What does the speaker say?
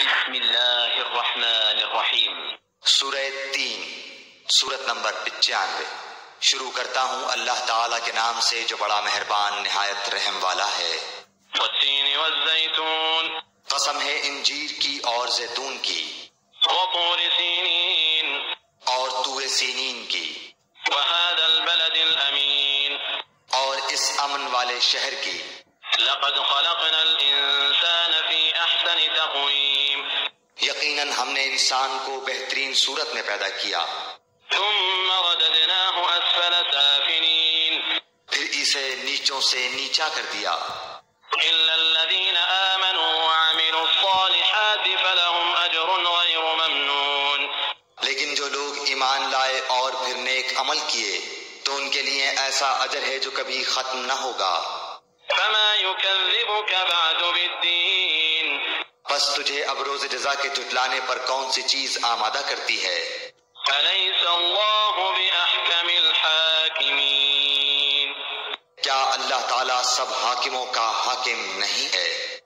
بسم اللہ الرحمن الرحیم۔ سورہ 3 سورت نمبر 95۔ شروع کرتا ہوں اللہ تعالیٰ کے نام سے جو بڑا مہربان نہایت رحم والا ہے۔ والتین والزیتون، قسم ہے انجیر کی اور زیتون کی، وطور سینین، اور طور سینین کی، وهذا البلد الامین، اور اس امن والے شہر کی۔ لقد خلقنا الانسان فی احسن تقویم، یقیناً ہم نے انسان کو بہترین صورت میں پیدا کیا، ثم رددناہ اسفل سافلین، پھر اسے نیچوں سے نیچا کر دیا، الا الذین آمنوا وعملوا الصالحات فلهم اجر غیر ممنون۔ لیکن جو لوگ ایمان لائے اور پھر نیک عمل کیے تو ان کے لیے ایسا اجر ہے جو کبھی ختم نہ ہوگا۔ فما يكذبك بعد بالدین، بس تجھے اب روز جزا کے جھٹلانے پر کون سی چیز آمادہ کرتی ہے؟ أليس الله بأحكم الحاكمين؟ کیا اللہ تعالیٰ سب حاکموں کا حاکم نہیں ہے؟